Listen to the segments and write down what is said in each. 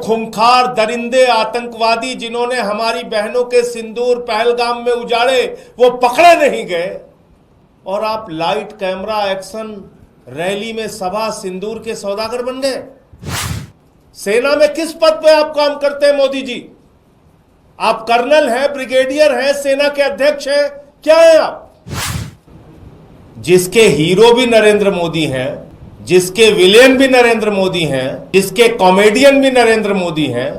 खूंखार दरिंदे आतंकवादी जिन्होंने हमारी बहनों के सिंदूर पहलगाम में उजाड़े, वो पकड़े नहीं गए। और आप लाइट कैमरा एक्शन रैली में सभा सिंदूर के सौदागर बन गए। सेना में किस पद पे आप काम करते हैं मोदी जी? आप कर्नल हैं, ब्रिगेडियर हैं, सेना के अध्यक्ष हैं, क्या हैं आप? जिसके हीरो भी नरेंद्र मोदी हैं, जिसके विलेन भी नरेंद्र मोदी हैं, जिसके कॉमेडियन भी नरेंद्र मोदी हैं,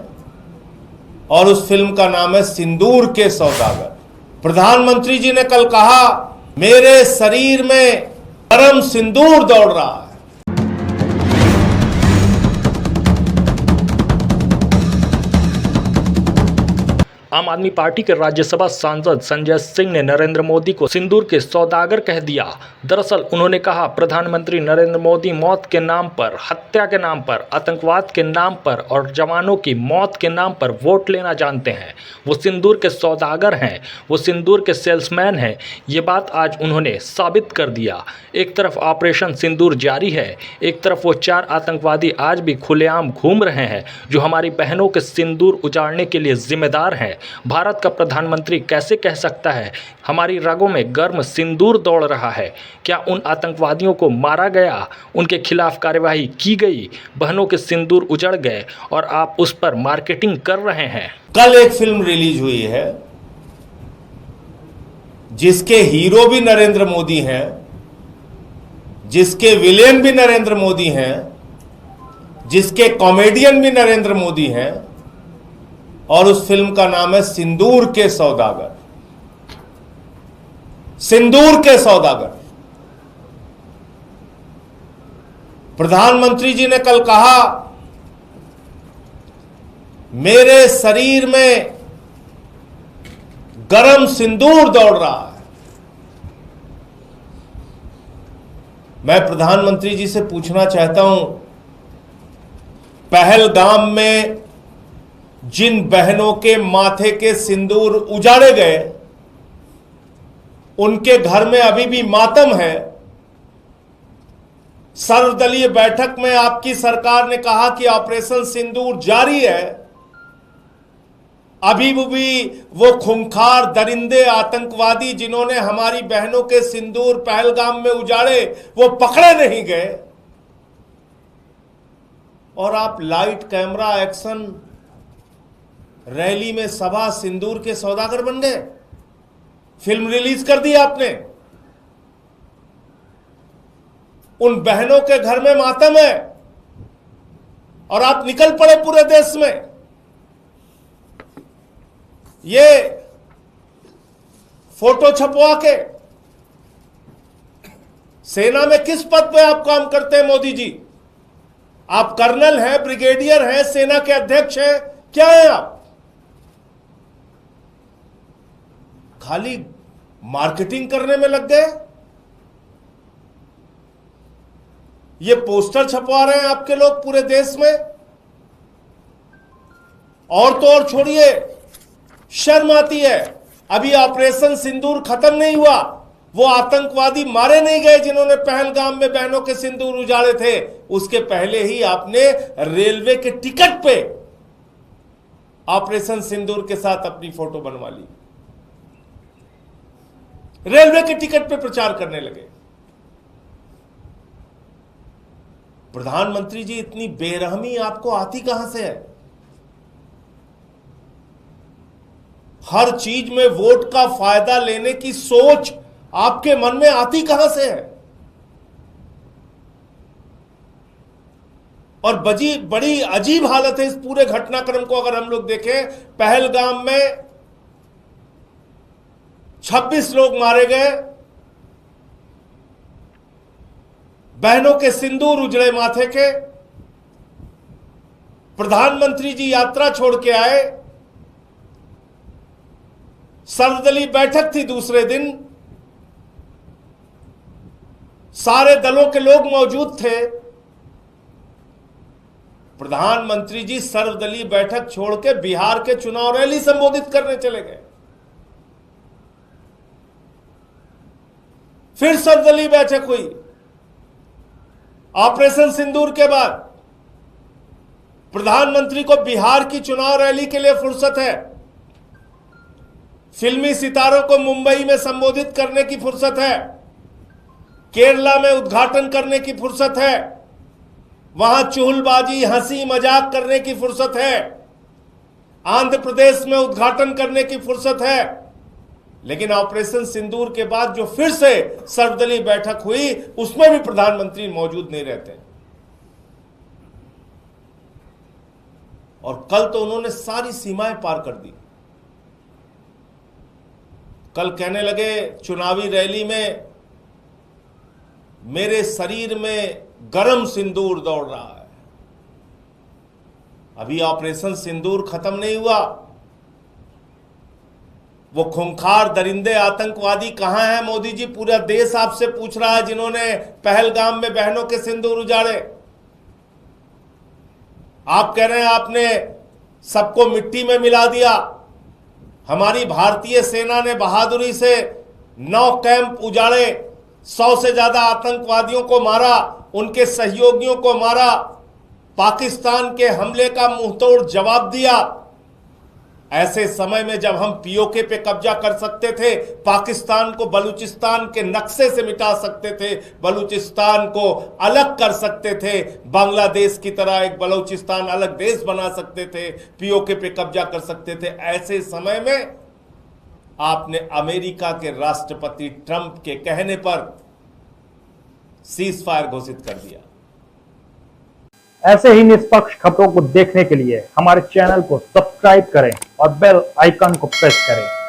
और उस फिल्म का नाम है सिंदूर के सौदागर। प्रधानमंत्री जी ने कल कहा, मेरे शरीर में गरम सिंदूर दौड़ रहा है। आम आदमी पार्टी के राज्यसभा सांसद संजय सिंह ने नरेंद्र मोदी को सिंदूर के सौदागर कह दिया। दरअसल उन्होंने कहा, प्रधानमंत्री नरेंद्र मोदी मौत के नाम पर, हत्या के नाम पर, आतंकवाद के नाम पर और जवानों की मौत के नाम पर वोट लेना जानते हैं। वो सिंदूर के सौदागर हैं, वो सिंदूर के सेल्समैन हैं। ये बात आज उन्होंने साबित कर दिया। एक तरफ ऑपरेशन सिंदूर जारी है, एक तरफ वो 4 आतंकवादी आज भी खुलेआम घूम रहे हैं जो हमारी बहनों के सिंदूर उजाड़ने के लिए जिम्मेदार हैं। भारत का प्रधानमंत्री कैसे कह सकता है हमारी रगों में गर्म सिंदूर दौड़ रहा है? क्या उन आतंकवादियों को मारा गया, उनके खिलाफ कार्यवाही की गई, बहनों के सिंदूर उजड़ गए और आप उस पर मार्केटिंग कर रहे हैं? कल एक फिल्म रिलीज हुई है जिसके हीरो भी नरेंद्र मोदी हैं, जिसके विलेन भी नरेंद्र मोदी हैं, जिसके कॉमेडियन भी नरेंद्र मोदी हैं, और उस फिल्म का नाम है सिंदूर के सौदागर। सिंदूर के सौदागर। प्रधानमंत्री जी ने कल कहा, मेरे शरीर में गरम सिंदूर दौड़ रहा है। मैं प्रधानमंत्री जी से पूछना चाहता हूं, पहलगाम में जिन बहनों के माथे के सिंदूर उजाड़े गए, उनके घर में अभी भी मातम है। सर्वदलीय बैठक में आपकी सरकार ने कहा कि ऑपरेशन सिंदूर जारी है। अभी भी वो खूंखार दरिंदे आतंकवादी जिन्होंने हमारी बहनों के सिंदूर पहलगाम में उजाड़े, वो पकड़े नहीं गए। और आप लाइट कैमरा एक्शन रैली में सभा सिंदूर के सौदागर बन गए। फिल्म रिलीज कर दी आपने। उन बहनों के घर में मातम है और आप निकल पड़े पूरे देश में। ये फोटो छपवा के। सेना में किस पद पे आप काम करते हैं मोदी जी? आप कर्नल हैं, ब्रिगेडियर हैं, सेना के अध्यक्ष हैं, क्या हैं आप? खाली मार्केटिंग करने में लग गए। ये पोस्टर छपवा रहे हैं आपके लोग पूरे देश में। और तो और छोड़िए, शर्म आती है। अभी ऑपरेशन सिंदूर खत्म नहीं हुआ, वो आतंकवादी मारे नहीं गए जिन्होंने पहलगाम में बहनों के सिंदूर उजाड़े थे। उसके पहले ही आपने रेलवे के टिकट पे ऑपरेशन सिंदूर के साथ अपनी फोटो बनवा ली। रेलवे के टिकट पे प्रचार करने लगे। प्रधानमंत्री जी, इतनी बेरहमी आपको आती कहां से है? हर चीज में वोट का फायदा लेने की सोच आपके मन में आती कहां से है? और बड़ी अजीब हालत है इस पूरे घटनाक्रम को अगर हम लोग देखें। पहलगाम में 26 लोग मारे गए, बहनों के सिंदूर उजड़े माथे के। प्रधानमंत्री जी यात्रा छोड़ के आए, सर्वदलीय बैठक थी दूसरे दिन, सारे दलों के लोग मौजूद थे। प्रधानमंत्री जी सर्वदलीय बैठक छोड़ के बिहार के चुनाव रैली संबोधित करने चले गए। फिर सर्वदलीय बैठक हुई ऑपरेशन सिंदूर के बाद। प्रधानमंत्री को बिहार की चुनाव रैली के लिए फुर्सत है, फिल्मी सितारों को मुंबई में संबोधित करने की फुर्सत है, केरला में उद्घाटन करने की फुर्सत है, वहां चुहलबाजी हंसी मजाक करने की फुर्सत है, आंध्र प्रदेश में उद्घाटन करने की फुर्सत है। लेकिन ऑपरेशन सिंदूर के बाद जो फिर से सर्वदलीय बैठक हुई, उसमें भी प्रधानमंत्री मौजूद नहीं रहते। और कल तो उन्होंने सारी सीमाएं पार कर दी। कल कहने लगे चुनावी रैली में, मेरे शरीर में गरम सिंदूर दौड़ रहा है। अभी ऑपरेशन सिंदूर खत्म नहीं हुआ। वो खूंखार दरिंदे आतंकवादी कहां हैं मोदी जी? पूरा देश आपसे पूछ रहा है, जिन्होंने पहलगाम में बहनों के सिंदूर उजाड़े। आप कह रहे हैं आपने सबको मिट्टी में मिला दिया। हमारी भारतीय सेना ने बहादुरी से 9 कैंप उजाड़े, 100 से ज्यादा आतंकवादियों को मारा, उनके सहयोगियों को मारा, पाकिस्तान के हमले का मुंहतोड़ जवाब दिया। ऐसे समय में जब हम पीओके पे कब्जा कर सकते थे, पाकिस्तान को बलूचिस्तान के नक्शे से मिटा सकते थे, बलूचिस्तान को अलग कर सकते थे, बांग्लादेश की तरह एक बलूचिस्तान अलग देश बना सकते थे, पीओके पे कब्जा कर सकते थे, ऐसे समय में आपने अमेरिका के राष्ट्रपति ट्रंप के कहने पर सीज फायर घोषित कर दिया। ऐसे ही निष्पक्ष खबरों को देखने के लिए हमारे चैनल को सब्सक्राइब करें और बेल आइकन को प्रेस करें।